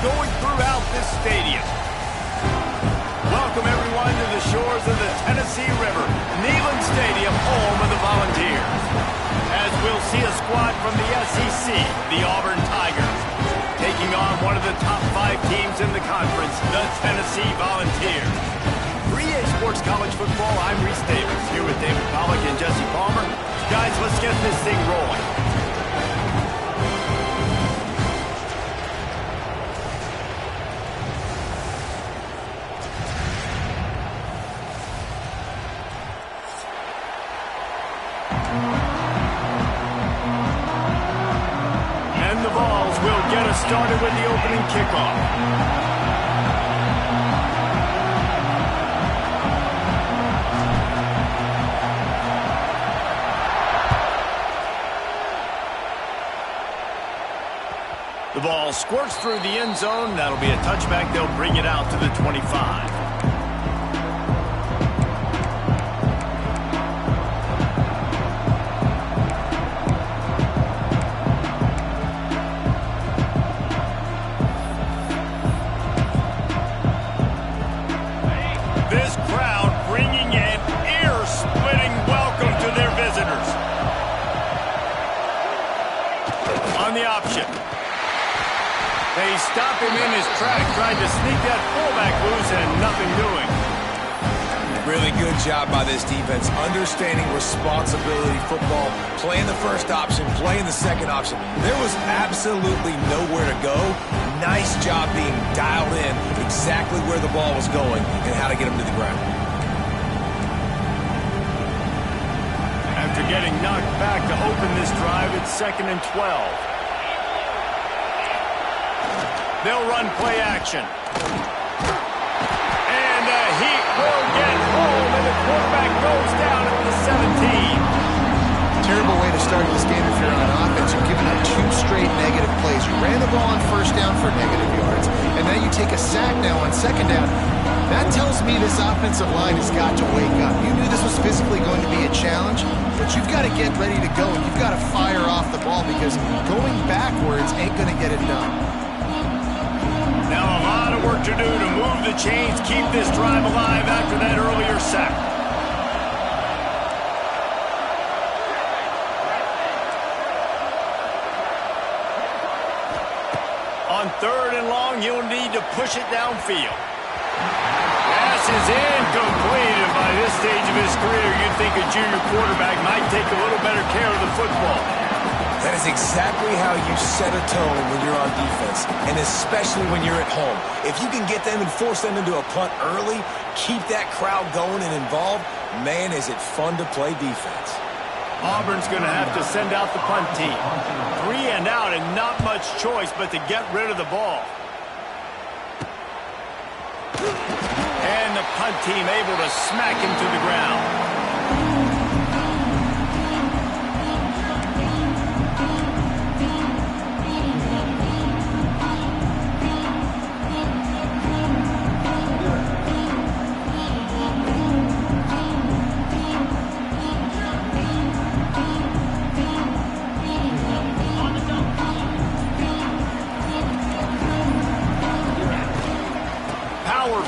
going throughout this stadium. Welcome, everyone, to the shores of the Tennessee River, Neyland Stadium, home of the Volunteers. As we'll see a squad from the SEC, the Auburn Tigers, taking on one of the top 5 teams in the conference, the Tennessee Volunteers. For EA Sports College Football, I'm Reese Davis, here with David Pollack and Jesse Palmer. Guys, let's get this thing rolling. And the Vols will get us started with the opening kickoff. The ball squirts through the end zone. That'll be a touchback. They'll bring it out to the 25. This crowd bringing an ear-splitting welcome to their visitors. On the option. They stop him in his track, tried to sneak that fullback loose, and nothing doing. Really good job by this defense, understanding responsibility football, playing the first option, playing the second option. There was absolutely nowhere to go. Nice job being dialed in exactly where the ball was going and how to get him to the ground. After getting knocked back to open this drive, it's 2nd and 12. They'll run play action. And he will get home, and the quarterback goes down at the 17. Terrible way to start this game if you're on offense. You're giving up 2 straight negative plays. You ran the ball on first down for negative yards, and now you take a sack now on second down. That tells me this offensive line has got to wake up. You knew this was physically going to be a challenge, but you've got to get ready to go, and you've got to fire off the ball because going backwards ain't going to get it done. Now a lot of work to do to move the chains, keep this drive alive after that earlier sack. On 3rd and long, you'll need to push it downfield. Pass is incomplete, and by this stage of his career, you'd think a junior quarterback might take a little better care of the football. That is exactly how you set a tone when you're on defense, and especially when you're at home. If you can get them and force them into a punt early, keep that crowd going and involved, man, is it fun to play defense. Auburn's going to have to send out the punt team. 3 and out, and not much choice but to get rid of the ball. And the punt team able to smack him to the ground.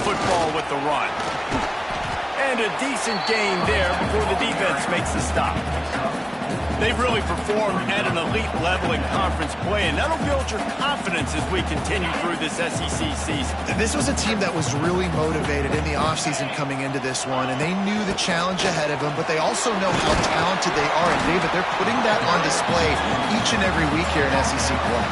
Football with the run. And a decent gain there before the defense makes the stop. They've really performed at an elite level in conference play, and that'll build your confidence as we continue through this SEC season. This was a team that was really motivated in the offseason coming into this one, and they knew the challenge ahead of them, but they also know how talented they are. And David, they're putting that on display each and every week here in SEC play.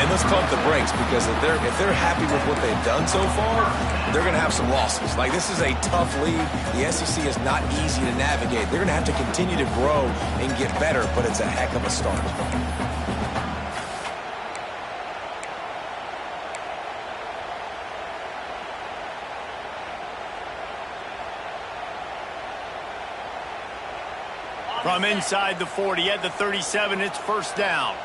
And let's pump the brakes, because if they're happy with what they've done so far, they're going to have some losses. Like, this is a tough league. The SEC is not easy to navigate. They're going to have to continue to grow and get better, but it's a heck of a start. From inside the 40 at the 37, it's first down.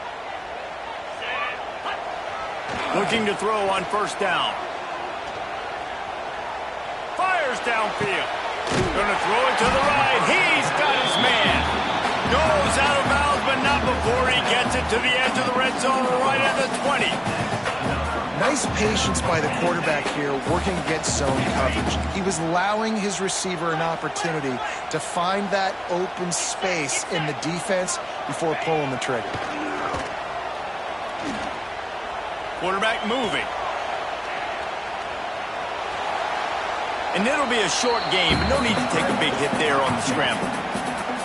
Looking to throw on first down. Fires downfield. Going to throw it to the right. He's got his man. Goes out of bounds, but not before he gets it to the edge of the red zone right at the 20. Nice patience by the quarterback here, working against zone coverage. He was allowing his receiver an opportunity to find that open space in the defense before pulling the trigger. Quarterback moving. And it'll be a short game, but no need to take a big hit there on the scramble.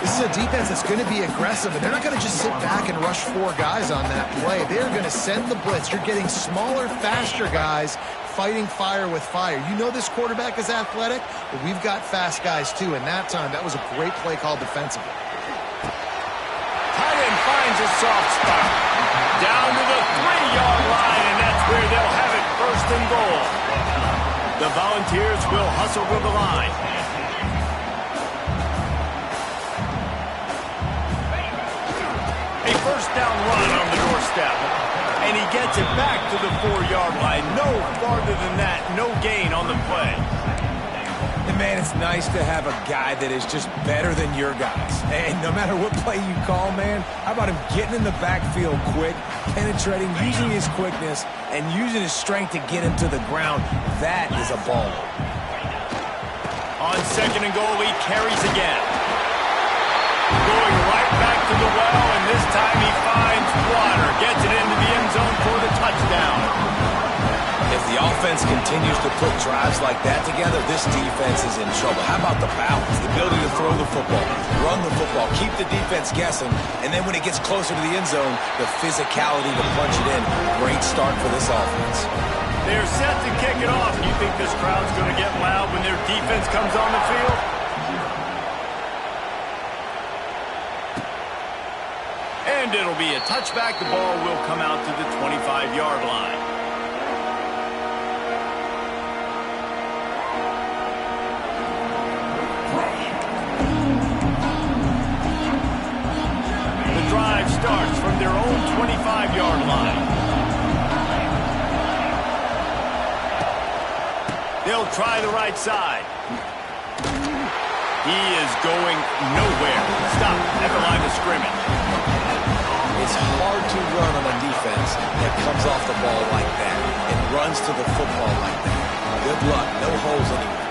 This is a defense that's going to be aggressive, and they're not going to just sit back and rush 4 guys on that play. They're going to send the blitz. You're getting smaller, faster guys fighting fire with fire. You know this quarterback is athletic, but we've got fast guys too, and that time, that was a great play called defensively. Tight end finds a soft spot. Down to the 3-yard line, and that's where they'll have it, 1st and goal. The Volunteers will hustle to the line. A 1st down run on the doorstep. And he gets it back to the 4-yard line. No farther than that. No gain on the play. And man, it's nice to have a guy that is just better than your guys. And no matter what play you call, man, how about him getting in the backfield quick, penetrating, using his quickness, and using his strength to get him to the ground. That is a baller. On 2nd and goal, he carries again. Going right back to the well, and this time he finds water. Gets it into the end zone for the touchdown. If the offense continues to put drives like that together, this defense is in trouble. How about the balance, the ability to throw the football, run the football, keep the defense guessing, and then when it gets closer to the end zone, the physicality to punch it in. Great start for this offense. They're set to kick it off. You think this crowd's going to get loud when their defense comes on the field? And it'll be a touchback. The ball will come out to the 25-yard line. The drive starts from their own 25-yard line. They'll try the right side. He is going nowhere. Stop at the line of scrimmage. It's hard to run on a defense that comes off the ball like that and runs to the football like that. Good luck. No holes anywhere.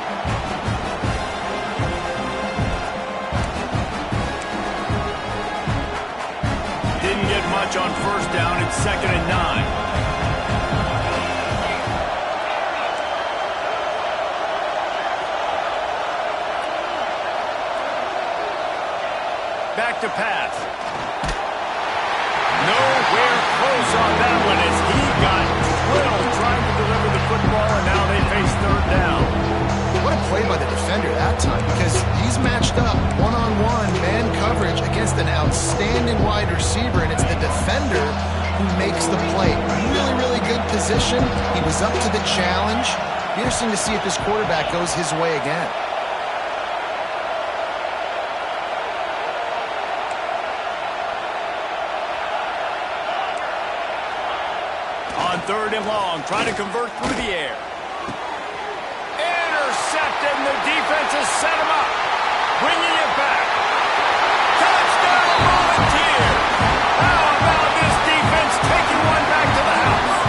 Didn't get much on 1st down. It's 2nd and 9. Back to pass. Nowhere close on that one as he got drilled trying to deliver the football, and now they face 3rd down. What a play by the defender that time, because he's matched up one-on-one man coverage against an outstanding wide receiver, and it's the defender who makes the play. Really, really good position. He was up to the challenge. Be interesting to see if this quarterback goes his way again. On 3rd and long, trying to convert through the air. Intercepted, and the defense has set him up. Bringing it back. Touchdown, Volunteer! How about this defense taking one back to the house?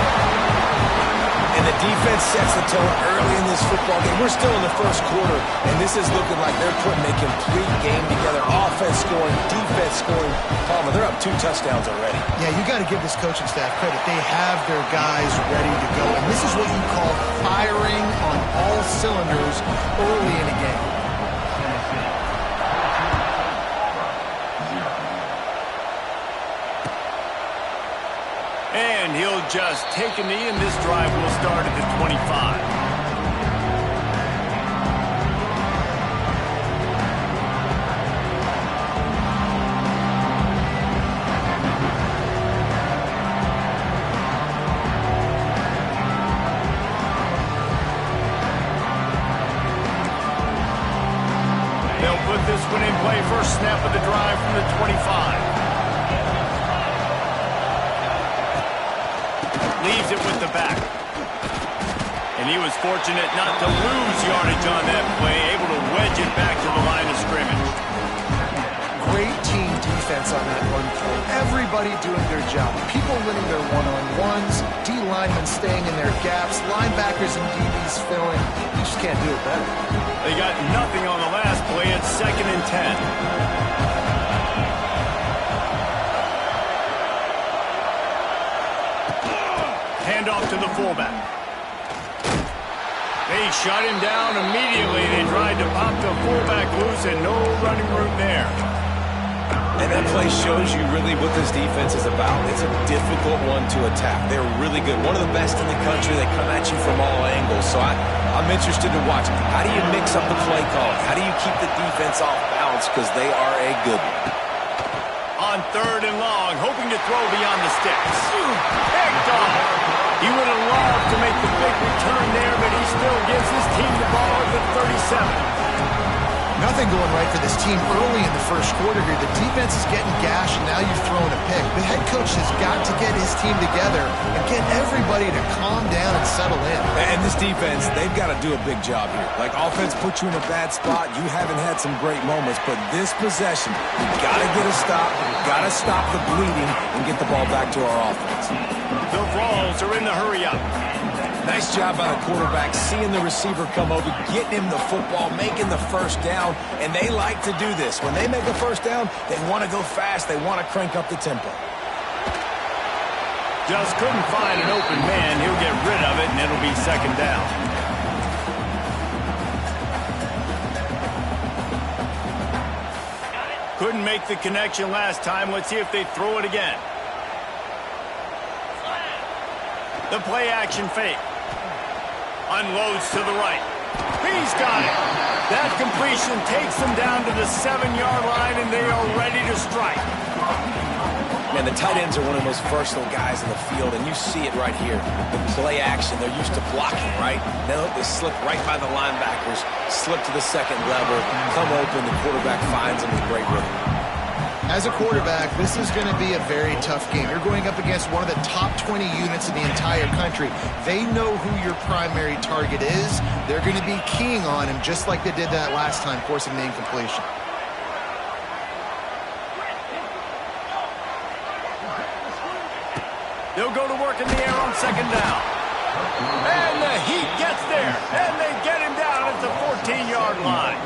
And the defense sets the tone early in this football game. We're still in the 1st quarter, and this is looking like they're putting a complete game together. Offense scoring, defense scoring. Palmer, they're up 2 touchdowns already. Yeah, you got to give this coaching staff credit. They have their guys ready to go, and this is what you call firing on all cylinders early in a game. And he'll just take a knee, and this drive will start at the 25. They'll put this one in play. 1st snap of the drive from the 25. Leaves it with the back. And he was fortunate not to lose yardage on that play, able to wedge it back to the line of scrimmage. Great team defense defense on that run play. Everybody doing their job. People winning their one-on-ones, D linemen staying in their gaps, linebackers and DBs filling. You just can't do it better. They got nothing on the last play. It's 2nd and 10. Handoff to the fullback. They shut him down immediately. They tried to pop the fullback loose and no running room there. And that play shows you really what this defense is about. It's a difficult one to attack. They're really good. One of the best in the country. They come at you from all angles. So I'm interested to watch. How do you mix up the play call? How do you keep the defense off balance? Because they are a good one. On 3rd and long, hoping to throw beyond the sticks. Picked off. He would have loved to make the big return there, but he still gives his team the ball at the 37. Nothing going right for this team early in the first quarter here. The defense is getting gashed, and now you've thrown a pick. The head coach has got to get his team together and get everybody to calm down and settle in. And this defense, they've got to do a big job here. Like, offense put you in a bad spot. You haven't had some great moments, but this possession, you got to get a stop. You got to stop the bleeding and get the ball back to our offense. The Vols are in the hurry-up. Nice job by the quarterback, seeing the receiver come over, getting him the football, making the first down, and they like to do this. When they make a first down, they want to go fast. They want to crank up the tempo. Just couldn't find an open man. He'll get rid of it, and it'll be 2nd down. Couldn't make the connection last time. Let's see if they throw it again. The play action fake. Unloads to the right. He's got it. That completion takes them down to the 7-yard line, and they are ready to strike. Man, the tight ends are one of the most versatile guys in the field, and you see it right here. The play action, they're used to blocking, right? Now they slip right by the linebackers, slip to the 2nd level, come open, the quarterback finds them with great rhythm. As a quarterback, this is going to be a very tough game. You're going up against one of the top 20 units in the entire country. They know who your primary target is. They're going to be keying on him just like they did that last time, forcing the incompletion. They'll go to work in the air on 2nd down. And the Heat gets there, and they get him down at the 14-yard line.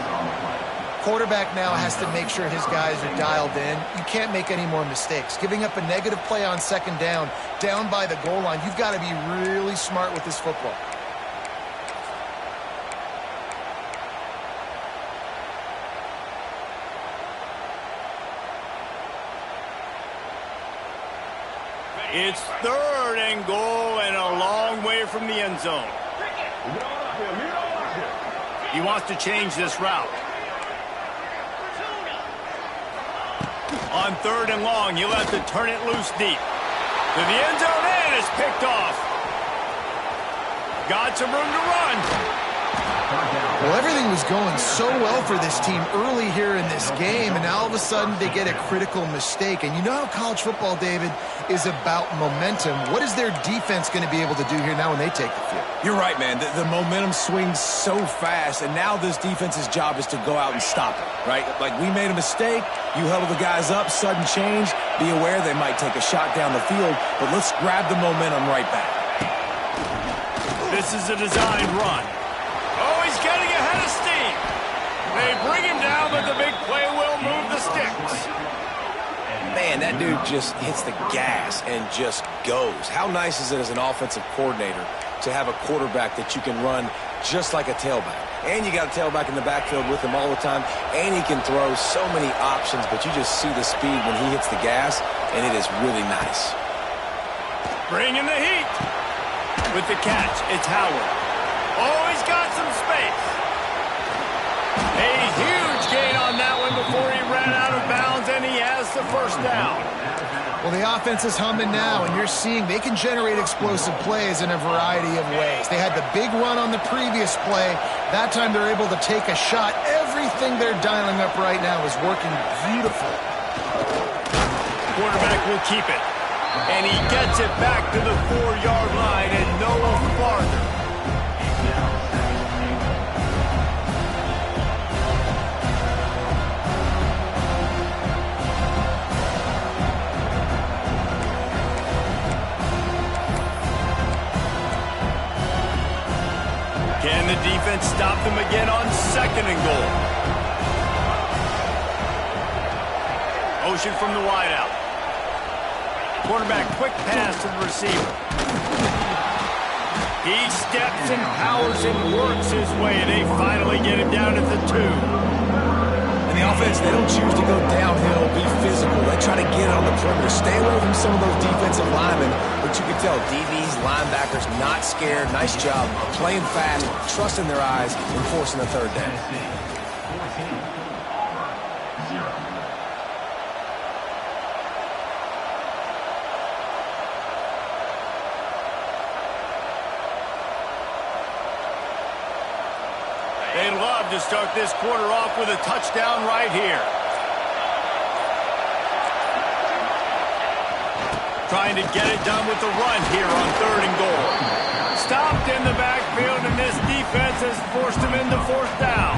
Quarterback now has to make sure his guys are dialed in. You can't make any more mistakes. Giving up a negative play on 2nd down by the goal line, you've got to be really smart with this football. It's 3rd and goal and a long way from the end zone. He wants to change this route. On 3rd and long, he'll have to turn it loose deep. To the end zone, and it's picked off. Got some room to run. Well, everything was going so well for this team early here in this game, and now all of a sudden they get a critical mistake. And you know how college football, David, is about momentum. What is their defense going to be able to do here now when they take the field? You're right, man. The momentum swings so fast, and now this defense's job is to go out and stop it, right? Like, we made a mistake. You huddle the guys up, sudden change. Be aware they might take a shot down the field, but let's grab the momentum right back. This is a designed run. Oh, he's getting ahead of steam. They bring him down, but the big play will move the sticks. Man, that dude just hits the gas and just goes. How nice is it as an offensive coordinator to have a quarterback that you can run just like a tailback? And you got a tailback in the backfield with him all the time, and he can throw so many options, but you just see the speed when he hits the gas, and it is really nice. Bring in the heat. With the catch, it's Howard. Oh, he's got some space. A huge gain on that one before he ran out of bounds, and he has the first down. Well, the offense is humming now, and you're seeing they can generate explosive plays in a variety of ways. They had the big run on the previous play. That time they're able to take a shot. Everything they're dialing up right now is working beautiful. Quarterback will keep it. And he gets it back to the 4-yard line and no farther. Can the defense stop them again on 2nd and goal? Motion from the wideout. Quarterback, quick pass to the receiver. He steps and powers and works his way. They finally get him down at the 2. And the offense, they don't choose to go downhill, be physical. They try to get it on the perimeter. Stay away from some of those defensive linemen. But you can tell DBs, linebackers, not scared. Nice job playing fast, trusting their eyes, and forcing the 3rd down. They'd love to start this quarter off with a touchdown right here. Trying to get it done with the run here on 3rd and goal. Stopped in the backfield, and this defense has forced him into 4th down.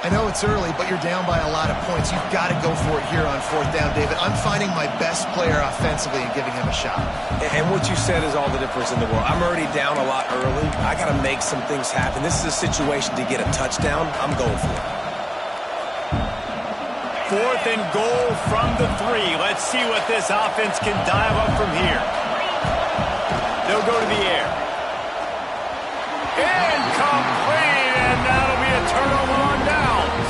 I know it's early, but you're down by a lot of points. You've got to go for it here on 4th down, David. I'm finding my best player offensively and giving him a shot. And what you said is all the difference in the world. I'm already down a lot early. I got to make some things happen. This is a situation to get a touchdown. I'm going for it. 4th and goal from the 3. Let's see what this offense can dial up from here. They'll go to the air. Incomplete, and that'll be a turnover on downs.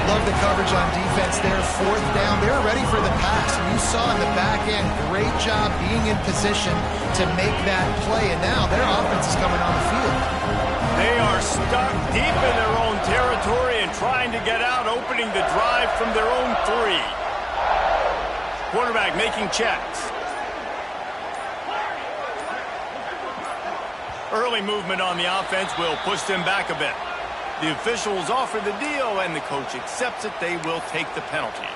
Love the coverage on defense there. 4th down. They were ready for the pass. And you saw in the back end, great job being in position to make that play. And now their offense is coming on the field. They are stuck deep in their own territory and trying to get out, opening the drive from their own 3. Quarterback making checks. Early movement on the offense will push them back a bit. The officials offer the deal, and the coach accepts it. They will take the penalty.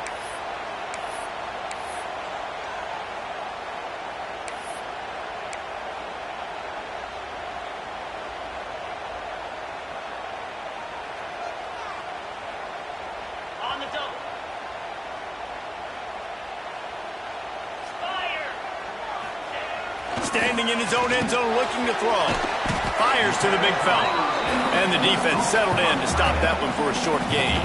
On the double. Standing in his own end zone, looking to throw. Fires to the big fella. And the defense settled in to stop that one for a short gain.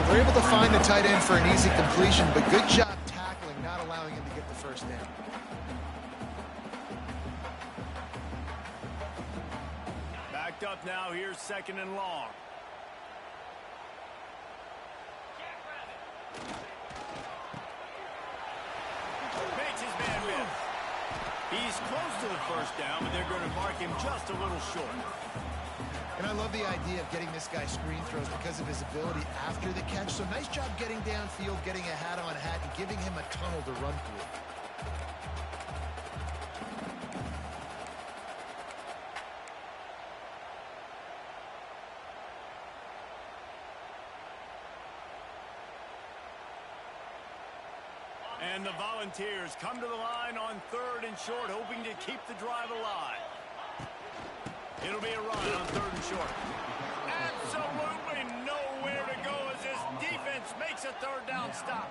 They're able to find the tight end for an easy completion, but good job tackling, not allowing him to get the 1st down. Backed up now. Here's 2nd and long. Makes his man miss. He's close to the 1st down, but they're going to mark him just a little short. And I love the idea of getting this guy screen throws because of his ability after the catch. So nice job getting downfield, getting a hat-on-hat, and giving him a tunnel to run through. And the Volunteers come to the line on 3rd and short, hoping to keep the drive alive. It'll be a run on 3rd and short. Absolutely nowhere to go as this defense makes a 3rd down stop.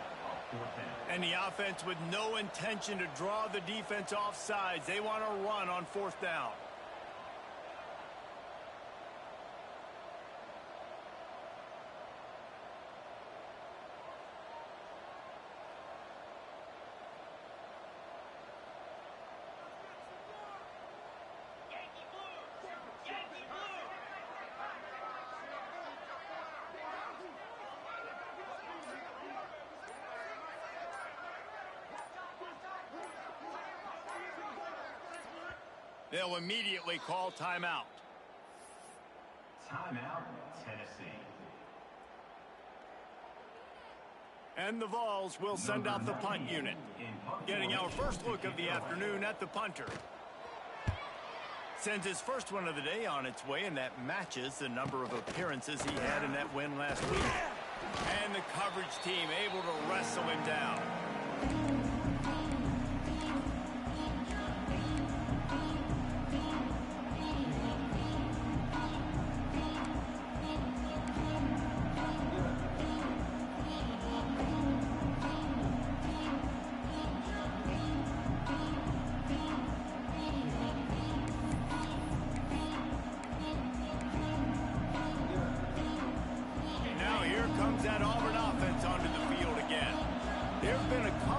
And the offense with no intention to draw the defense off sides. They want to run on 4th down. They'll immediately call timeout. Timeout, Tennessee. And the Vols will send out the punt unit. Getting our first look of the afternoon at the punter. Sends his first one of the day on its way, and that matches the number of appearances he had in that win last week. And the coverage team able to wrestle him down.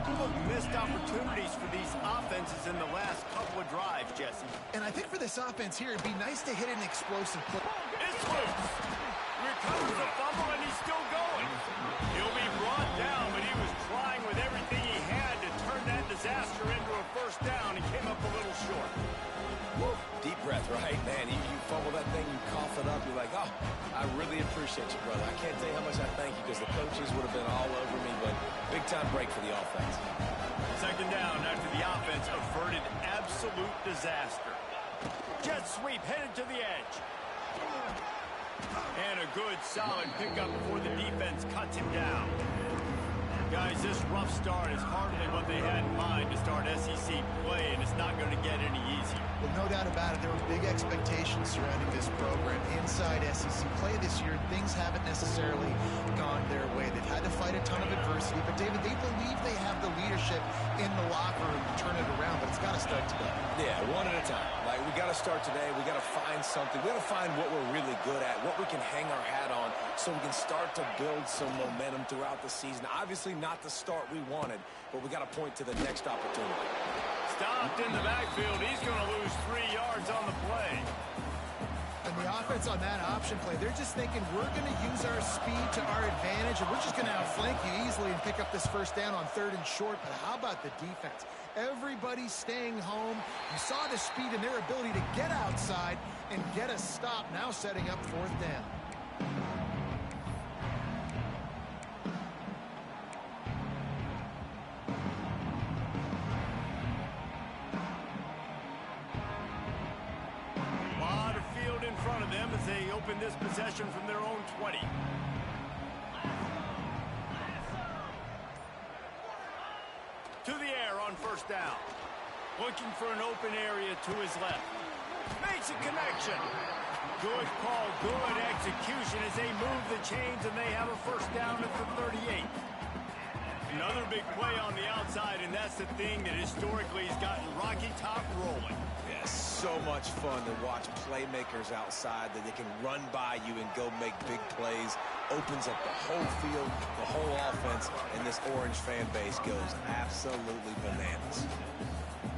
couple of missed opportunities for these offenses in the last couple of drives, Jesse. And I think for this offense here, it'd be nice to hit an explosive play. It's loose. Recovers the fumble, and he's still going. He'll be brought down, but he was trying with everything he had to turn that disaster into a first down and came up a little short. Woo. Deep breath, right? Man, you fumble that thing, you cough it up, you're like, oh, I really appreciate you, brother. I can't tell you how much I thank you because the coaches would have been all over me, but big-time break for the offense. Second down after the offense averted absolute disaster. Jet sweep headed to the edge. And a good, solid pickup before the defense cuts him down. Guys, this rough start is hardly what they had in mind to start SEC play, and it's not going to get any easier. Well, no doubt about it. There were big expectations surrounding this program inside SEC play this year. Things haven't necessarily gone their way. They've had to fight a ton of adversity, but David, they believe they have the leadership in the locker room to turn it around, but it's got to start today. Yeah, one at a time. Like, we got to start today. We got to find something. We got to find what we're really good at, what we can hang our hat on, so we can start to build some momentum throughout the season. Obviously, not the start we wanted, but we got to point to the next opportunity. Stopped in the backfield. He's going to lose 3 yards on the play. And the offense on that option play, they're just thinking we're going to use our speed to our advantage, and we're just going to outflank you easily and pick up this first down on 3rd and short. But how about the defense? Everybody's staying home. You saw the speed and their ability to get outside and get a stop, now setting up 4th down. In front of them as they open this possession from their own 20. To the air on first down. Looking for an open area to his left. Makes a connection. Good call, good execution as they move the chains and they have a first down at the 38. Another big play on the outside, and that's the thing that historically has gotten Rocky Top rolling. Yeah, so much fun to watch playmakers outside that they can run by you and go make big plays. Opens up the whole field, the whole offense, and this Orange fan base goes absolutely bananas.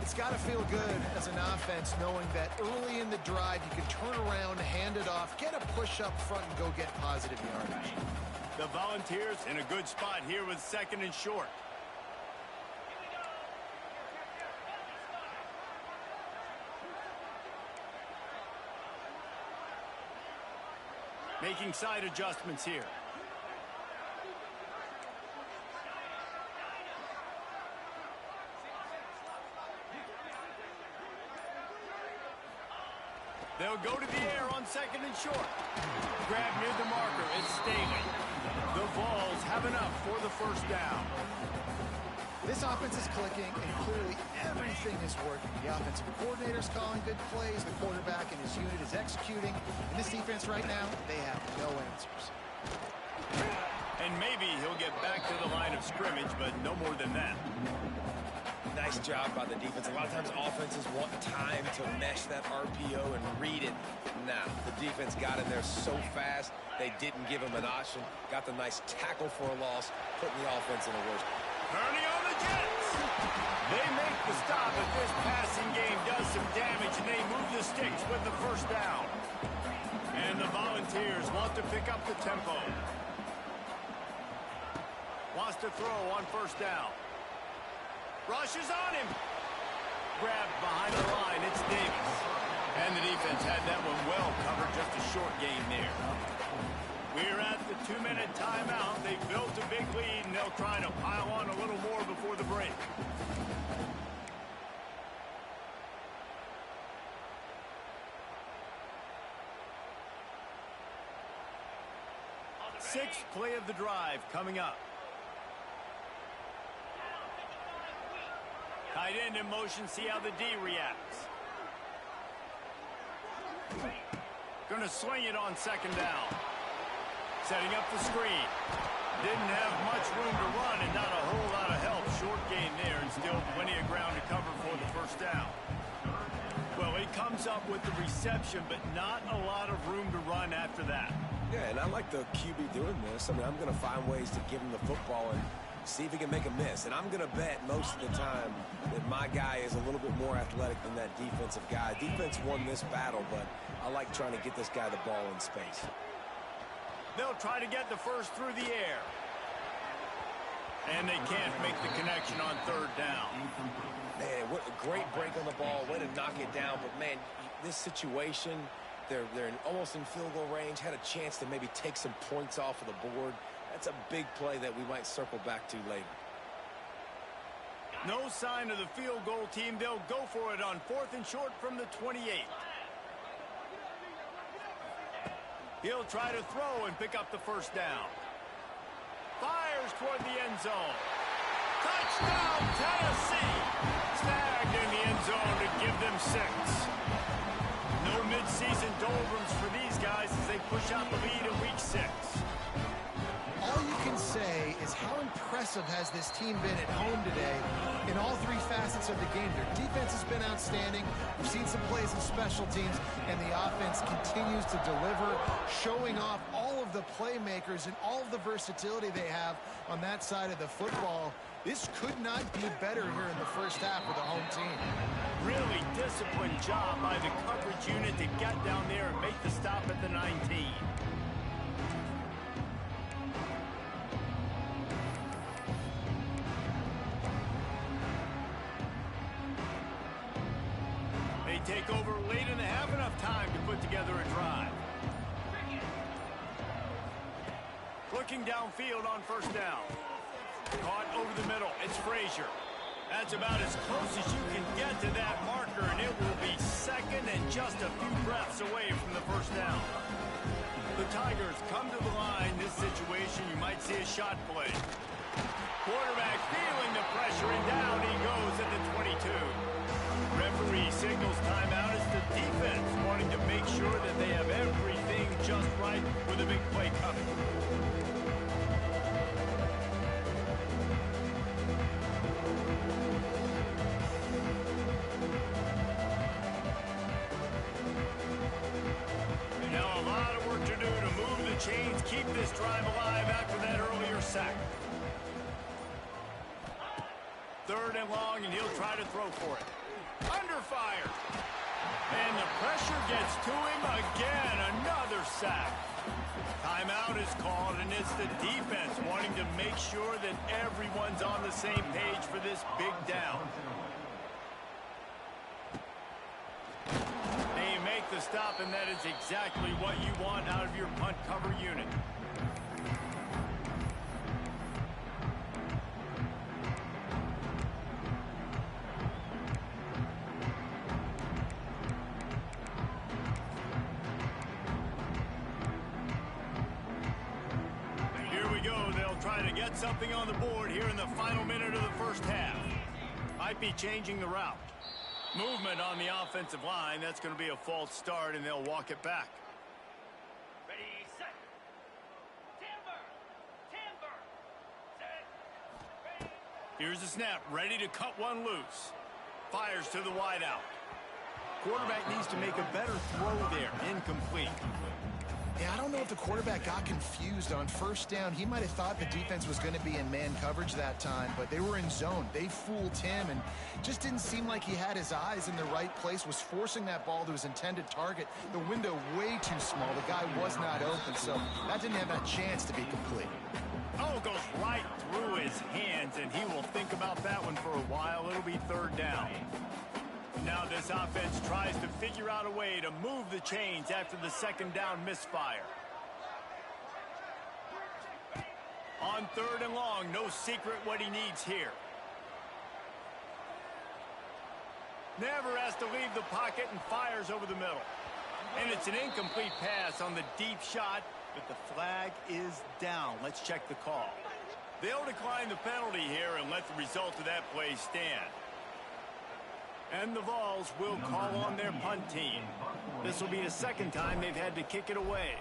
It's got to feel good as an offense knowing that early in the drive you can turn around, hand it off, get a push up front, and go get positive yardage. The Volunteers in a good spot here with 2nd and short. Making side adjustments here. They'll go to the air on 2nd and short. Grab near the marker. It's Staley. The Vols have enough for the first down. This offense is clicking, and clearly everything is working. The offensive coordinator's calling good plays. The quarterback and his unit is executing. And this defense right now, they have no answers. And maybe he'll get back to the line of scrimmage, but no more than that. Nice job by the defense. A lot of times offenses want time to mesh that RPO and read it. Now, the defense got in there so fast, they didn't give him an option. Got the nice tackle for a loss, putting the offense in the worst. Turning on the Jets. They make the stop, but this passing game does some damage, and they move the sticks with the first down. And the Volunteers want to pick up the tempo. Wants to throw on first down. Rushes on him. Grabbed behind the line. It's Davis. And the defense had that one well covered. Just a short gain there. We're at the 2-minute timeout. They built a big lead, and they'll try to pile on a little more before the break. Sixth play of the drive coming up. Tight end in motion, see how the D reacts. Gonna swing it on 2nd down. Setting up the screen. Didn't have much room to run and not a whole lot of help. Short gain there and still plenty of ground to cover for the first down. Well, he comes up with the reception, but not a lot of room to run after that. Yeah, and I like the QB doing this. I mean, I'm going to find ways to give him the football and see if he can make a miss. And I'm going to bet most of the time that my guy is a little bit more athletic than that defensive guy. Defense won this battle, but I like trying to get this guy the ball in space. They'll try to get the first through the air. And they can't make the connection on third down. Man, what a great break on the ball. Way to knock it down. But, man, this situation, they're almost in field goal range. Had a chance to maybe take some points off of the board. That's a big play that we might circle back to later. No sign of the field goal team. They'll go for it on 4th and short from the 28. He'll try to throw and pick up the first down. Fires toward the end zone. Touchdown, Tennessee! Snagged in the end zone to give them 6. No midseason doldrums for these guys as they push out the lead in week 6. All you can say is how impressive has this team been at home today in all 3 facets of the game. Their defense has been outstanding. We've seen some plays in special teams, and the offense continues to deliver, showing off all of the playmakers and all of the versatility they have on that side of the football. This could not be better here in the first half with the home team. Really disciplined job by the coverage unit to get down there and make the stop at the 19. They take over late in the half, enough time to put together a drive. Looking downfield on first down. Caught over the middle. It's Frazier. That's about as close as you can get to that marker, and it will be second and just a few breaths away from the first down. The Tigers come to the line. This situation, you might see a shot play. Quarterback feeling the pressure, and down he goes at the 22. Referee signals timeout as the defense wanting to make sure that they have everything just right with a big play coming. Now a lot of work to do to move the chains, keep this drive alive after that earlier sack. 3rd and long, and he'll try to throw for it. Under fire. And the pressure gets to him again. Another sack. Timeout is called, and it's the defense wanting to make sure that everyone's on the same page for this big down. They make the stop, and that is exactly what you want out of your punt cover unit. Trying to get something on the board here in the final minute of the first half. Might be changing the route. Movement on the offensive line. That's going to be a false start, and they'll walk it back. Ready, set. Timber. Set. Ready. Here's the snap. Ready to cut one loose. Fires to the wideout. Quarterback needs to make a better throw there. Incomplete. Yeah, I don't know if the quarterback got confused on first down. He might have thought the defense was going to be in man coverage that time, but they were in zone. They fooled him and just didn't seem like he had his eyes in the right place, was forcing that ball to his intended target. The window way too small. The guy was not open, so that didn't have that chance to be complete. Oh, goes right through his hands, and he will think about that one for a while. It'll be 3rd down. Now this offense tries to figure out a way to move the chains after the 2nd down misfire. On 3rd and long, no secret what he needs here. Never has to leave the pocket and fires over the middle. And it's an incomplete pass on the deep shot, but the flag is down. Let's check the call. They'll decline the penalty here and let the result of that play stand. And the Vols will call on their punt team. This will be the 2nd time they've had to kick it away.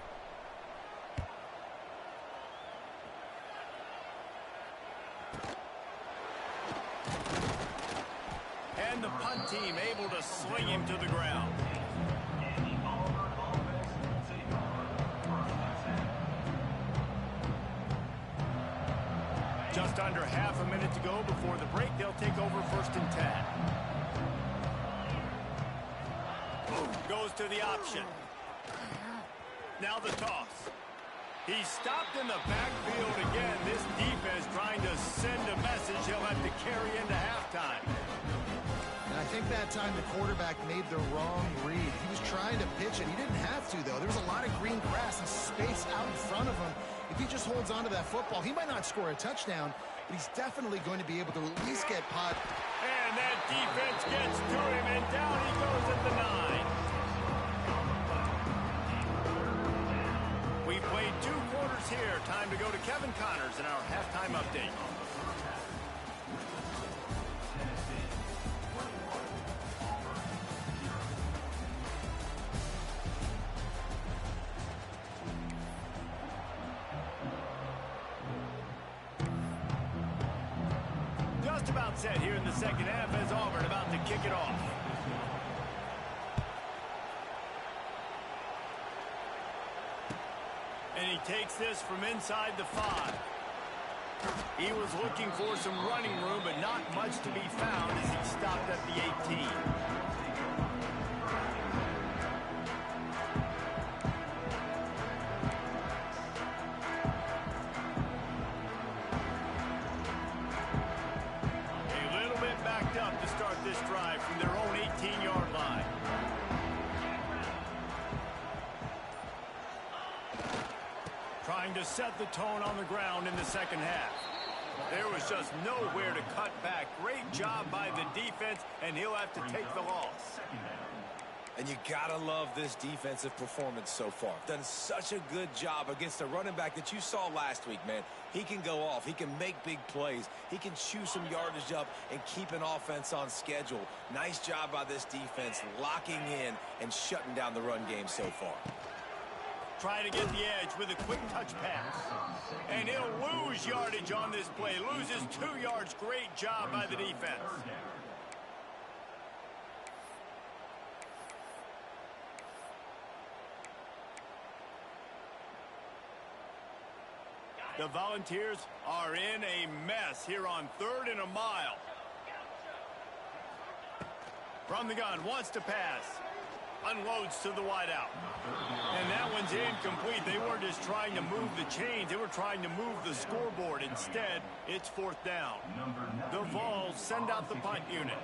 And the punt team able to sling him to the ground. Just under half a minute to go before the break. They'll take over 1st and 10. Goes to the option. Now the toss. He's stopped in the backfield again. This defense trying to send a message he'll have to carry into halftime. And I think that time the quarterback made the wrong read. He was trying to pitch it. He didn't have to, though. There was a lot of green grass and space out in front of him. If he just holds on to that football, he might not score a touchdown, but he's definitely going to be able to at least get pot. And that defense gets to him, and down he goes at the 9. We've played 2 quarters here. Time to go to Kevin Connors in our halftime update. Just about set here in the second half as Auburn about to kick it off. And he takes this from inside the 5. He was looking for some running room, but not much to be found as he stopped at the 18. Up to start this drive from their own 18-yard line. Trying to set the tone on the ground in the second half. There was just nowhere to cut back. Great job by the defense, and he'll have to take the loss. And you gotta love this defensive performance so far. Done such a good job against a running back that you saw last week, man. He can go off. He can make big plays. He can chew some yardage up and keep an offense on schedule. Nice job by this defense locking in and shutting down the run game so far. Trying to get the edge with a quick touch pass. And he'll lose yardage on this play. Loses 2 yards. Great job by the defense. The Volunteers are in a mess here on 3rd and a mile. From the gun, wants to pass. Unloads to the wideout. And that one's incomplete. They weren't just trying to move the chains. They were trying to move the scoreboard. Instead, it's 4th down. The Vols send out the punt unit.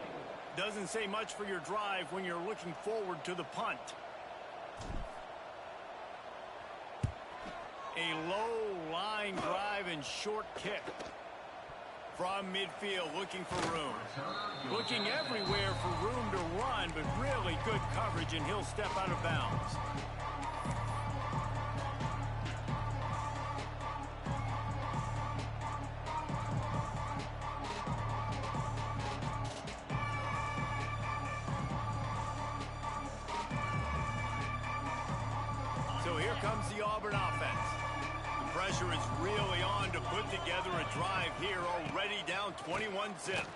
Doesn't say much for your drive when you're looking forward to the punt. A low line drive and short kick. From midfield, looking for room. Looking everywhere for room to run, but really good coverage, and he'll step out of bounds. So here comes the Auburn offense. Pressure is really on to put together a drive here, already down 21-zip.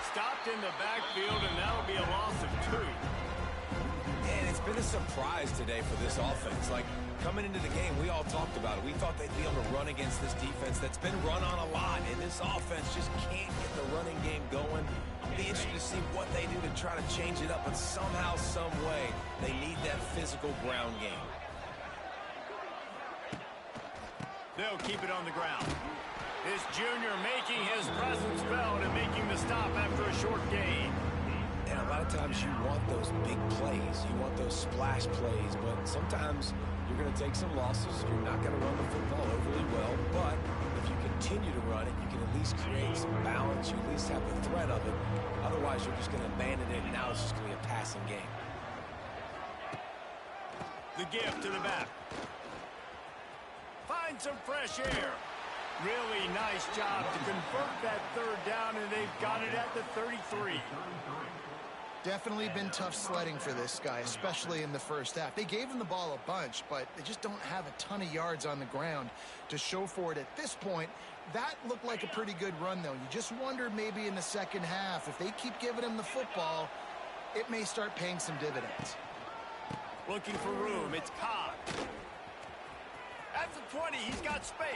Stopped in the backfield, and that'll be a loss of 2. And it's been a surprise today for this offense. Like, coming into the game, we all talked about it. We thought they'd be able to run against this defense that's been run on a lot, and this offense just can't get the running game going. Be interested to see what they do to try to change it up, but somehow, some way, they need that physical ground game. They'll keep it on the ground. This junior making his presence felt and making the stop after a short gain. And a lot of times you want those big plays. You want those splash plays, but sometimes you're going to take some losses. You're not going to run the football overly well, but if you continue to run it, you can at least create some balance. You at least have the threat of it. Otherwise, you're just going to abandon it, and now it's just going to be a passing game. The give to the back. Find some fresh air. Really nice job to convert that 3rd down, and they've got it at the 33. Definitely been tough sledding for this guy, especially in the first half. They gave him the ball a bunch, but they just don't have a ton of yards on the ground to show for it at this point. That looked like a pretty good run, though. You just wonder maybe in the second half, if they keep giving him the football, it may start paying some dividends. Looking for room. It's Cobb. At the 20, he's got space.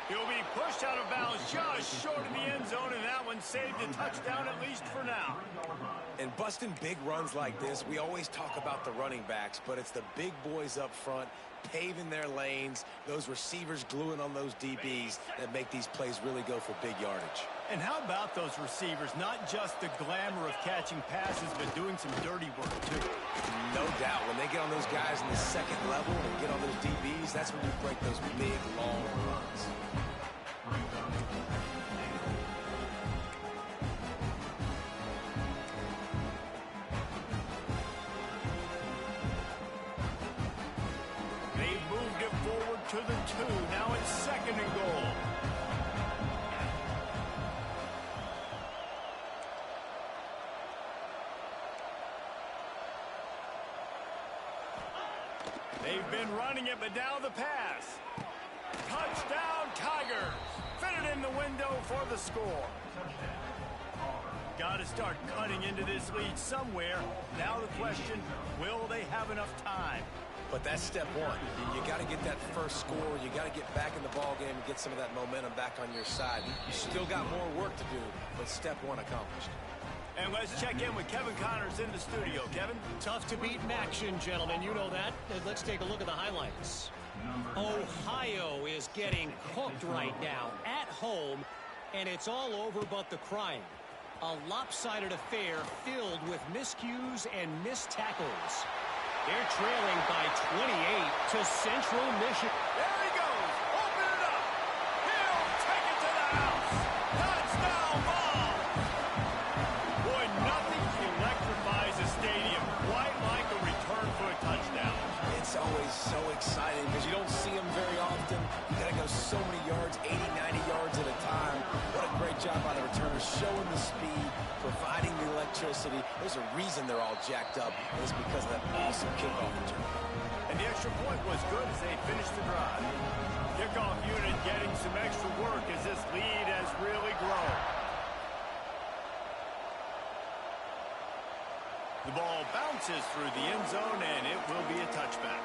He'll be pushed out of bounds just short of the end zone, and that one saved a touchdown at least for now. And busting big runs like this, we always talk about the running backs, but it's the big boys up front paving their lanes, those receivers gluing on those DBs that make these plays really go for big yardage. And how about those receivers? Not just the glamour of catching passes, but doing some dirty work, too. No doubt. When they get on those guys in the second level and get on those DBs, that's when you break those big, long runs. They've moved it forward to the 2. Now it's 2nd and goal. They've been running it, but now the pass. Touchdown, Tigers. Fit it in the window for the score. Got to start cutting into this lead somewhere. Now the question, will they have enough time? But that's step one. You got to get that first score. You got to get back in the ball game and get some of that momentum back on your side. You still got more work to do, but step one accomplished. And let's check in with Kevin Connors in the studio. Kevin? Tough to beat in action, gentlemen. You know that. Let's take a look at the highlights. Ohio is getting cooked right now at home, and it's all over but the crying. A lopsided affair filled with miscues and missed tackles. They're trailing by 28 to Central Michigan. There he goes. Open it up. He'll take it to the house. Touchdown ball. Boy, nothing electrifies a stadium quite like a return for a touchdown. It's always so exciting because you don't see them very often. You got to go so many yards, 80, 90 yards at a time. What a great job by the returners, showing the speed, providing the electricity. There's a reason they're all jacked up. It's because of that awesome kickoff return. And the extra point was good as they finished the drive. Kickoff unit getting some extra work as this lead has really grown. The ball bounces through the end zone, and it will be a touchback.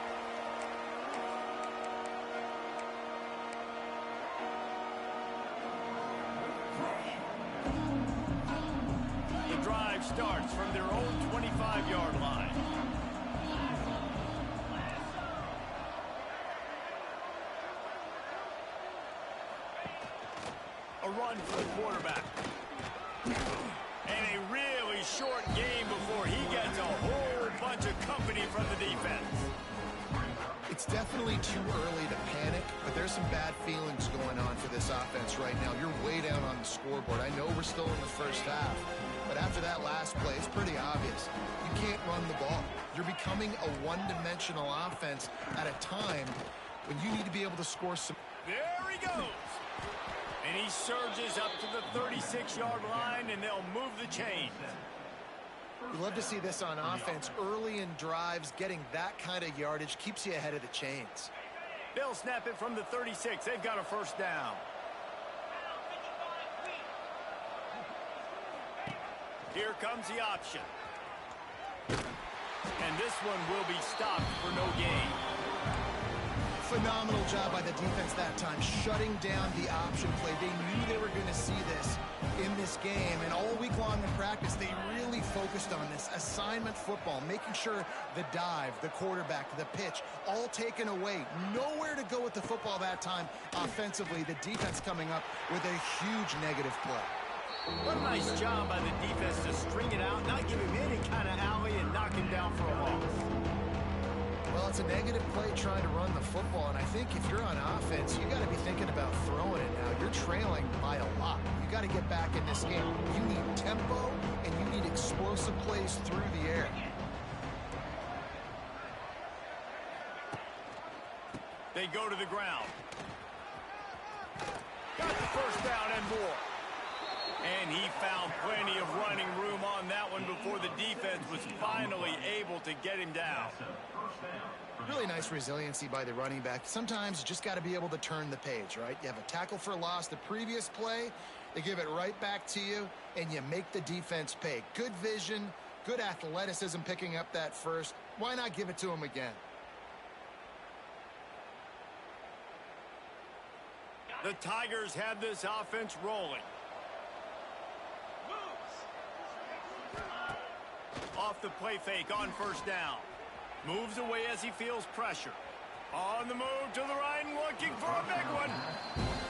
The drive starts from their own 25-yard line. A run for the quarterback. And a really short game before he gets a whole bunch of company from the defense. It's definitely too early to panic, but there's some bad feelings going on for this offense right now. You're way down on the scoreboard. I know we're still in the first half, but after that last play, it's pretty obvious. You can't run the ball. You're becoming a one-dimensional offense at a time when you need to be able to score some. There he goes. And he surges up to the 36-yard line, and they'll move the chains. You love to see this on offense. Early in drives, getting that kind of yardage keeps you ahead of the chains. They'll snap it from the 36. They've got a first down. Here comes the option. And this one will be stopped for no gain. Phenomenal job by the defense that time, shutting down the option play. They knew they were going to see this in this game, and all week long in practice, they really focused on this assignment football, making sure the dive, the quarterback, the pitch, all taken away. Nowhere to go with the football that time offensively. The defense coming up with a huge negative play. What a nice job by the defense to string it out, not give him any kind of alley, and knock him down for a loss. Well, it's a negative play trying to run the football, and I think if you're on offense, you got to be thinking about throwing it now. You're trailing by a lot. You got to get back in this game. You need tempo, and you need explosive plays through the air. They go to the ground. Got the first down and more. And he found plenty of running room on that one before the defense was finally able to get him down. Really nice resiliency by the running back. Sometimes you just got to be able to turn the page, right? You have a tackle for loss the previous play, they give it right back to you, and you make the defense pay. Good vision, good athleticism picking up that first. Why not give it to him again? The Tigers have this offense rolling. Off the play fake on first down. Moves away as he feels pressure. On the move to the right and looking for a big one.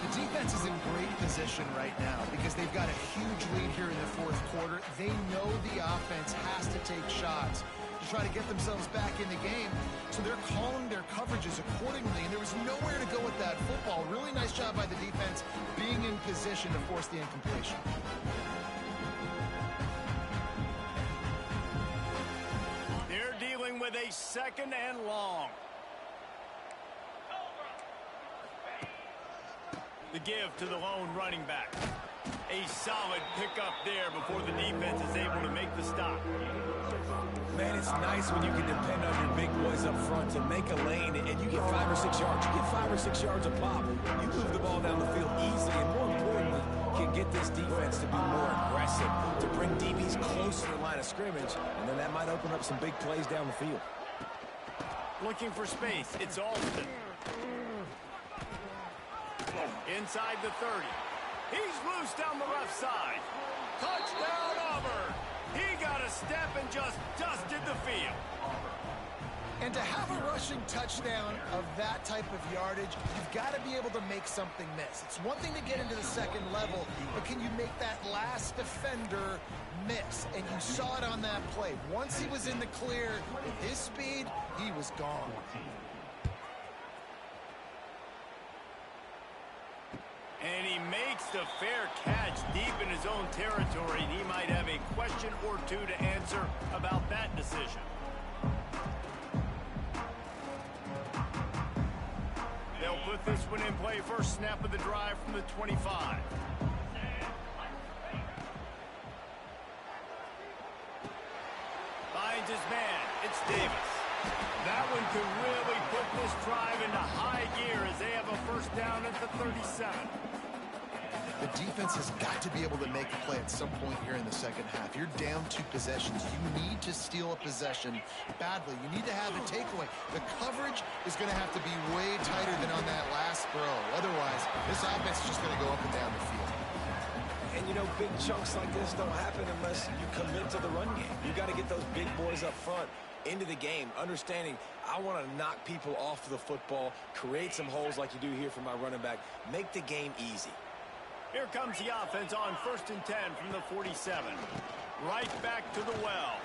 The defense is in great position right now because they've got a huge lead here in the fourth quarter. They know the offense has to take shots to try to get themselves back in the game. So they're calling their coverages accordingly, and there was nowhere to go with that football. Really nice job by the defense being in position to force the incompletion. They're dealing with a second and long. The give to the lone running back. A solid pickup there before the defense is able to make the stop. Man, it's nice when you can depend on your big boys up front to make a lane and you get 5 or 6 yards. You get 5 or 6 yards a pop. You move the ball down the field easily and, more importantly, can get this defense to be more aggressive, to bring DBs close to the line of scrimmage, and then that might open up some big plays down the field. Looking for space. It's Alston. Inside the 30. He's loose down the left side. Touchdown, Auburn. He got a step and just dusted the field. And to have a rushing touchdown of that type of yardage, you've got to be able to make something miss. It's one thing to get into the second level, but can you make that last defender miss? And you saw it on that play. Once he was in the clear, with his speed, he was gone. And he makes the fair catch deep in his own territory, and he might have a question or two to answer about that decision. They'll put this one in play. First snap of the drive from the 25. Finds his man. It's Davis. That one could really put this drive into high gear as they have a first down at the 37. The defense has got to be able to make a play at some point here in the second half. You're down 2 possessions. You need to steal a possession badly. You need to have a takeaway. The coverage is going to have to be way tighter than on that last throw. Otherwise, this offense is just going to go up and down the field. And, you know, big chunks like this don't happen unless you commit to the run game. You got to get those big boys up front into the game, understanding I want to knock people off the football, create some holes like you do here for my running back, make the game easy. Here comes the offense on 1st and 10 from the 47. Right back to the well.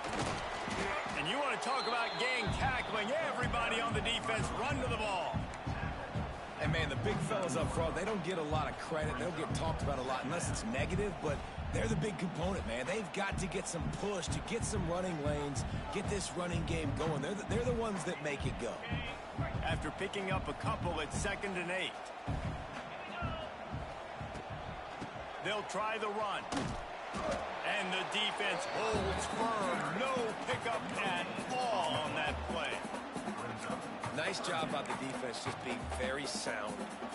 And you want to talk about gang tackling. Everybody on the defense run to the ball. And, man, the big fellas up front, they don't get a lot of credit. They don't get talked about a lot unless it's negative, but they're the big component, man. They've got to get some push, to get some running lanes, get this running game going. They're the ones that make it go. After picking up a couple at 2nd and 8. They'll try the run. And the defense holds firm. No pickup at all on that play. Nice job by the defense just being very sound,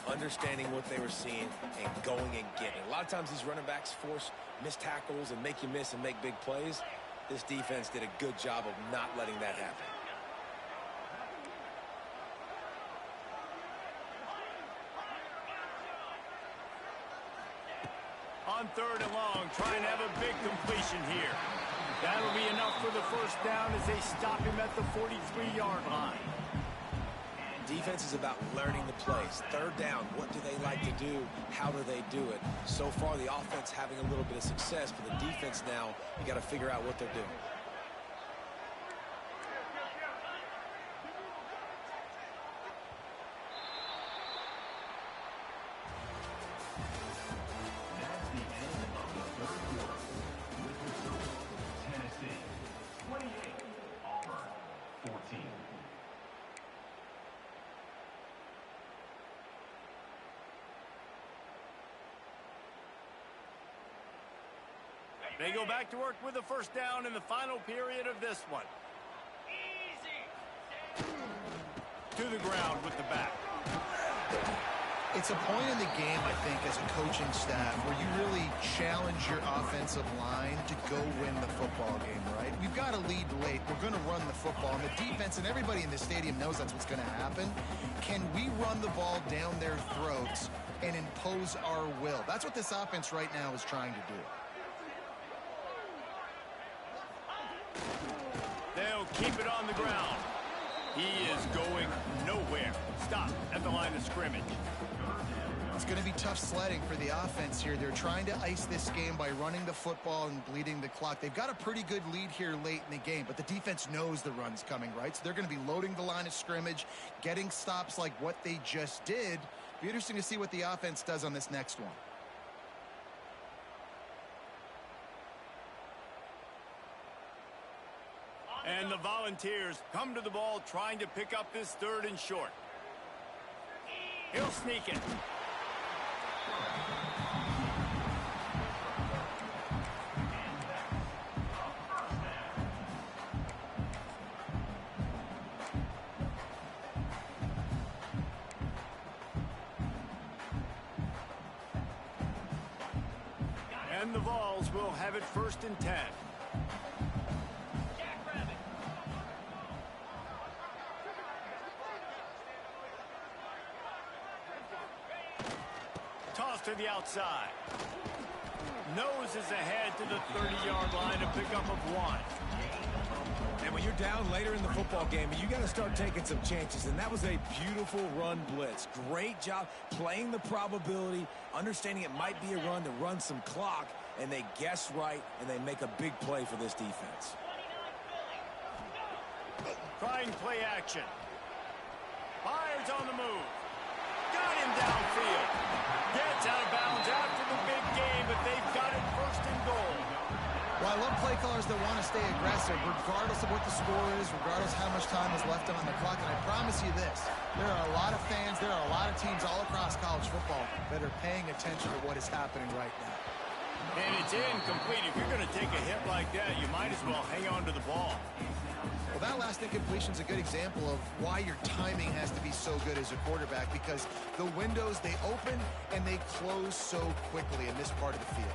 understanding what they were seeing, and going and getting. A lot of times these running backs force missed tackles and make you miss and make big plays. This defense did a good job of not letting that happen. On 3rd and long, trying to have a big completion here. That'll be enough for the first down as they stop him at the 43-yard line. Defense is about learning the plays. 3rd down, what do they like to do? How do they do it? So far, the offense having a little bit of success, but the defense now, you got to figure out what they're doing. They go back to work with the first down in the final period of this one. Easy. To the ground with the back. It's a point in the game, I think, as a coaching staff where you really challenge your offensive line to go win the football game, right? We've got to lead late. We're going to run the football. And the defense and everybody in the stadium knows that's what's going to happen. Can we run the ball down their throats and impose our will? That's what this offense right now is trying to do. They'll keep it on the ground. He is going nowhere. Stop at the line of scrimmage. It's going to be tough sledding for the offense here. They're trying to ice this game by running the football and bleeding the clock. They've got a pretty good lead here late in the game, but the defense knows the run's coming, right? So they're going to be loading the line of scrimmage, getting stops like what they just did. Be interesting to see what the offense does on this next one. And the Volunteers come to the ball trying to pick up this 3rd and short. He'll sneak it. And the Vols will have it 1st and 10. Toss to the outside. Noses ahead to the 30-yard line, a pickup of 1. And when you're down later in the football game, you got to start taking some chances. And that was a beautiful run blitz. Great job playing the probability, understanding it might be a run to run some clock, and they guess right, and they make a big play for this defense. Trying play action. Fires on the move. Got him downfield. Gets out of bounds after the big game, but they've got it 1st and goal. Well, I love play callers that want to stay aggressive, regardless of what the score is, regardless how much time is left on the clock. And I promise you this, there are a lot of fans, there are a lot of teams all across college football that are paying attention to what is happening right now. And it's incomplete. If you're going to take a hit like that, you might as well hang on to the ball. Well, that last incompletion is a good example of why your timing has to be so good as a quarterback, because the windows, they open and they close so quickly in this part of the field.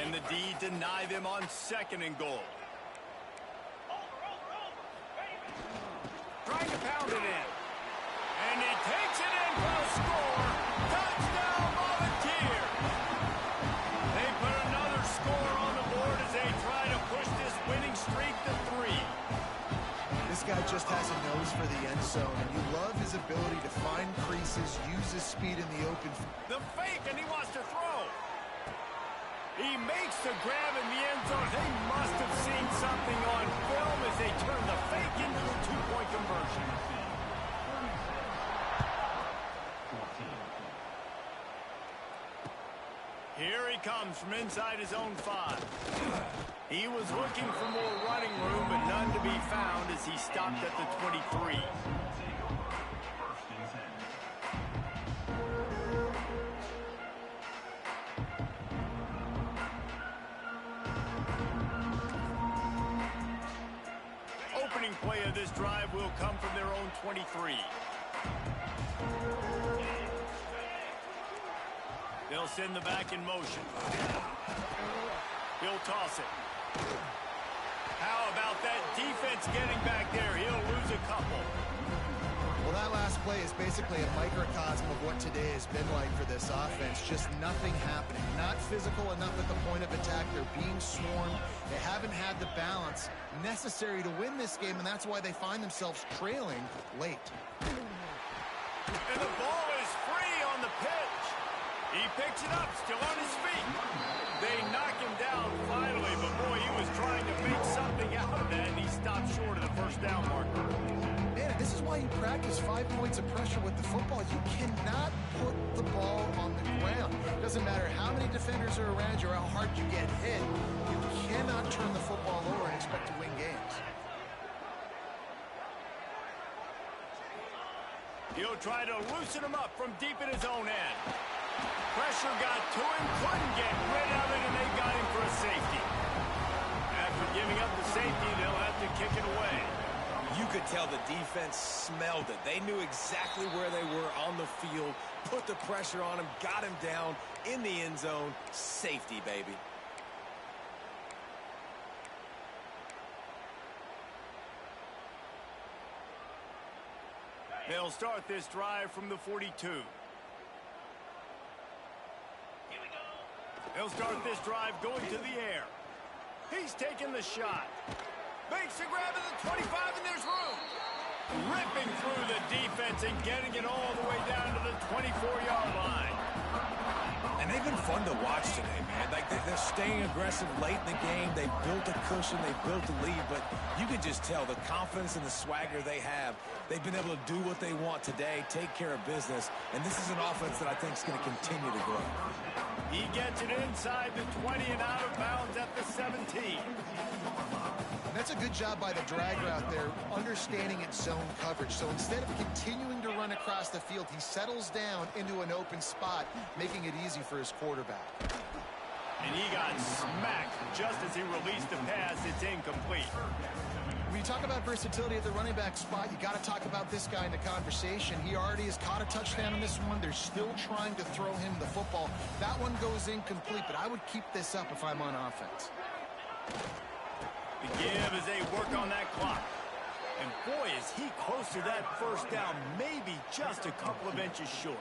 And the D deny them on 2nd and goal. Trying to pound it in. And he takes it in for a score. Touchdown, Volunteers. They put another score on the board as they try to push this winning streak to 3. This guy just has a nose for the end zone, and you love his ability to find creases, use his speed in the open. The fake, and he wants to throw. He makes the grab in the end zone. They must have seen something on film as they turn the fake into the 2-point conversion. Here he comes from inside his own 5. He was looking for more running room, but none to be found as he stopped at the 23. Opening play of this drive will come from their own 23. They'll send the back in motion. He'll toss it. How about that defense getting back there? He'll lose a couple. Well, that last play is basically a microcosm of what today has been like for this offense. Just nothing happening. Not physical enough at the point of attack. They're being swarmed. They haven't had the balance necessary to win this game, and that's why they find themselves trailing late. And the ball is free on the pitch. He picks it up, still on his feet. They knock him down finally, but boy, he was trying to make something out of that, and he stopped short of the 1st down marker. Man, this is why you practice 5 points of pressure with the football. You cannot put the ball on the ground. It doesn't matter how many defenders are around you or how hard you get hit. You cannot turn the football over and expect to win games. He'll try to loosen him up from deep in his own end. Pressure got to him, couldn't get rid of it, and they got him for a safety. After giving up the safety, they'll have to kick it away. You could tell the defense smelled it. They knew exactly where they were on the field, put the pressure on him, got him down in the end zone. Safety, baby. They'll start this drive from the 42. Here we go. They'll start this drive going to the air. He's taking the shot. Makes a grab at the 25, and there's room. Ripping through the defense and getting it all the way down to the 24-yard line. And they've been fun to watch today, man. Like, they're staying aggressive late in the game. They built a cushion. They built a lead. But you can just tell the confidence and the swagger they have. They've been able to do what they want today, take care of business. And this is an offense that I think is going to continue to grow. He gets it inside the 20 and out of bounds at the 17. That's a good job by the drag route there, understanding its zone coverage. So instead of continuing to run across the field, he settles down into an open spot, making it easy for his quarterback. And he got smacked just as he released the pass. It's incomplete. When you talk about versatility at the running back spot, you got to talk about this guy in the conversation. He already has caught a touchdown in this one. They're still trying to throw him the football. That one goes incomplete, but I would keep this up if I'm on offense. The give as they work on that clock. And boy, is he close to that first down, maybe just a couple of inches short.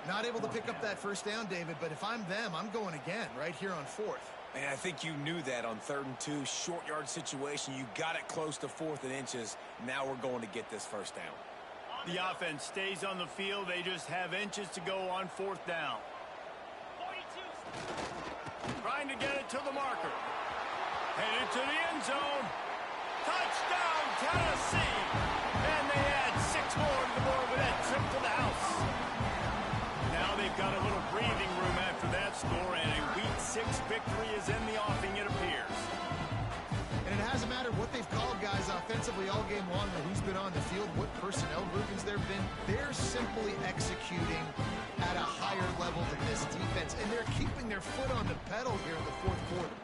Not able to pick up that first down, David, but if I'm them, I'm going again right here on fourth. Man, I think you knew that on 3rd and 2, short yard situation. You got it close to 4th and inches. Now we're going to get this first down. The offense stays on the field. They just have inches to go on 4th down. 42. Trying to get it to the marker. Headed to the end zone. Touchdown, Tennessee. And they add 6 more to the board with that trip to the house. Now they've got a little breathing room after that score, and a Week 6 victory is in the offing, it appears. And it hasn't mattered what they've called guys offensively all game long, or who's been on the field, what personnel groupings there have been. They're simply executing at a higher level than this defense, and they're keeping their foot on the pedal here in the 4th quarter.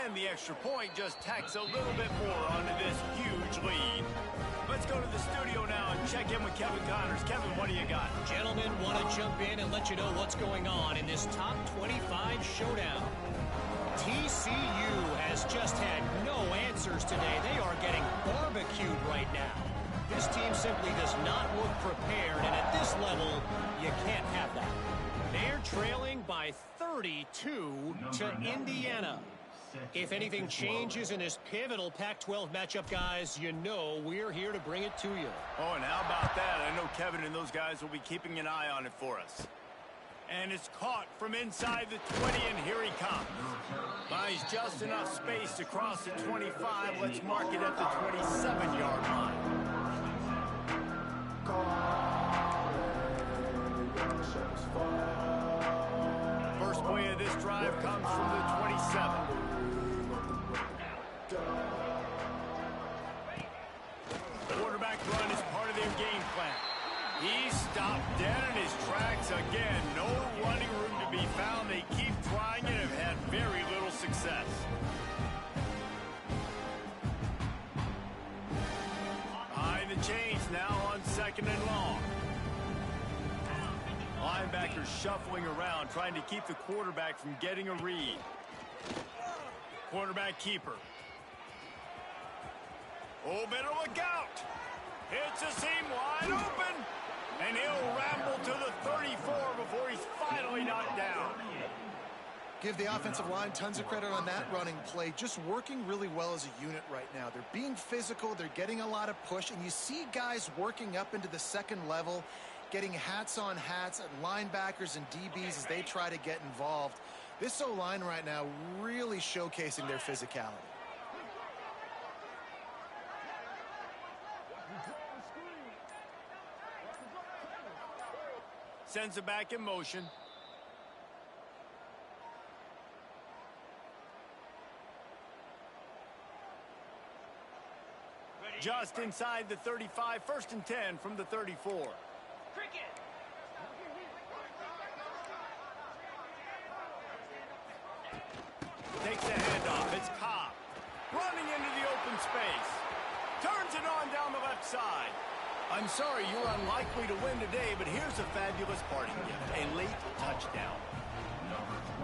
And the extra point just tacks a little bit more onto this huge lead. Let's go to the studio now and check in with Kevin Connors. Kevin, what do you got? Gentlemen, want to jump in and let you know what's going on in this top 25 showdown. TCU has just had no answers today. They are getting barbecued right now. This team simply does not look prepared, and at this level, you can't have that. They're trailing by 32 to Indiana. If anything changes in this pivotal Pac-12 matchup, guys, you know we're here to bring it to you. Oh, and how about that? I know Kevin and those guys will be keeping an eye on it for us. And it's caught from inside the 20, and here he comes. Buys just enough space to cross the 25. Let's mark it at the 27-yard line. First play of this drive comes from the 27. Quarterback run is part of their game plan. He stopped dead in his tracks again. No running room to be found. They keep trying it and have had very little success. Behind the chains now on 2nd and long. Linebackers shuffling around, trying to keep the quarterback from getting a read. Quarterback keeper. Oh, better look out. Hits a seam wide open. And he'll ramble to the 34 before he's finally knocked down. Give the offensive line tons of credit on that running play. Just working really well as a unit right now. They're being physical. They're getting a lot of push. And you see guys working up into the 2nd level, getting hats on hats and linebackers and DBs as they try to get involved. This O-line right now really showcasing their physicality. Sends it back in motion. Just inside the 35, 1st and 10 from the 34. Cricket. Takes the handoff. It's Cobb running into the open space. Turns Turns it on down the left side. I'm sorry you're unlikely to win today, but here's a fabulous parting gift. A late touchdown.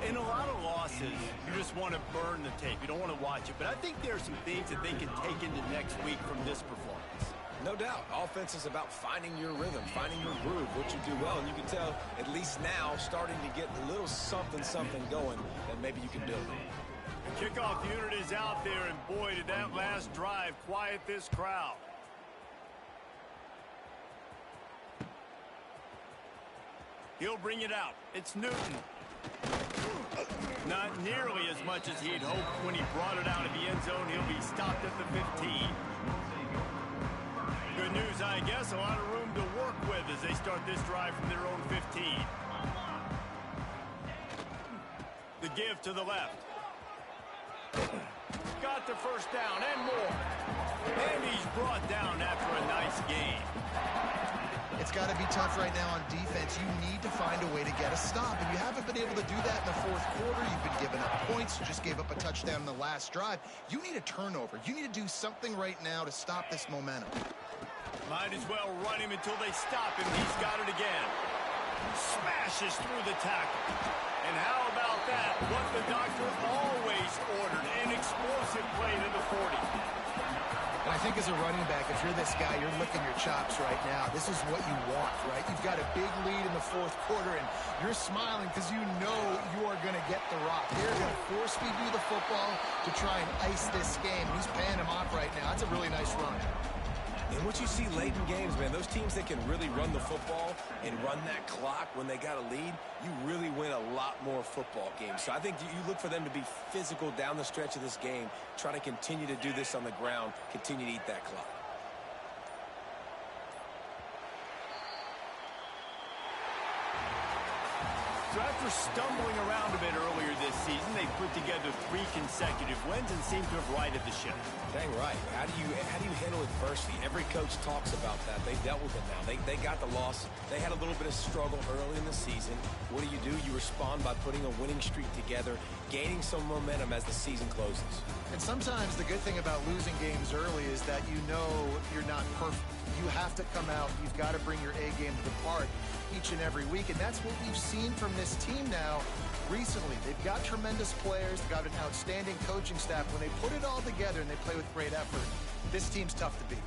In a lot of losses, you just want to burn the tape. You don't want to watch it. But I think there are some things that they can take into next week from this performance. No doubt. Offense is about finding your rhythm, finding your groove, what you do well. And you can tell, at least now, starting to get a little something going that maybe you can build. The kickoff unit is out there, and boy, did that last drive quiet this crowd. He'll bring it out. It's Newton. Not nearly as much as he'd hoped when he brought it out of the end zone. He'll be stopped at the 15. Good news, I guess. A lot of room to work with as they start this drive from their own 15. The give to the left. Got the first down and more. And he's brought down after a nice game. It's got to be tough right now on defense. You need to find a way to get a stop, and you haven't been able to do that in the fourth quarter. You've been giving up points. You just gave up a touchdown in the last drive. You need a turnover. You need to do something right now to stop this momentum. Might as well run him until they stop him. He's got it again. Smashes through the tackle. And how about that? What the doctor always ordered, an explosive play to the 40. And I think as a running back, if you're this guy, you're licking your chops right now. This is what you want, right? You've got a big lead in the fourth quarter, and you're smiling because you know you are going to get the rock. They're going to force feed you the football to try and ice this game. He's paying him off right now. That's a really nice run. And what you see late in games, man, those teams that can really run the football and run that clock when they got a lead, you really win a lot more football games. So I think you look for them to be physical down the stretch of this game, try to continue to do this on the ground, continue to eat that clock. So after stumbling around a bit earlier this season, they put together 3 consecutive wins and seem to have righted the ship. Dang right. How do you handle adversity? Every coach talks about that. They dealt with it now. They got the loss. They had a little bit of struggle early in the season. What do? You respond by putting a winning streak together, gaining some momentum as the season closes. And sometimes the good thing about losing games early is that you know you're not perfect. You have to come out. You've got to bring your A game to the part each and every week, and that's what we've seen from this team now recently. They've got tremendous players. They've got an outstanding coaching staff. When they put it all together and they play with great effort, this team's tough to beat.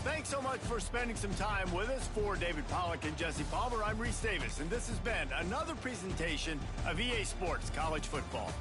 Thanks so much for spending some time with us. For David Pollack and Jesse Palmer, I'm Reese Davis, and this has been another presentation of EA Sports College Football.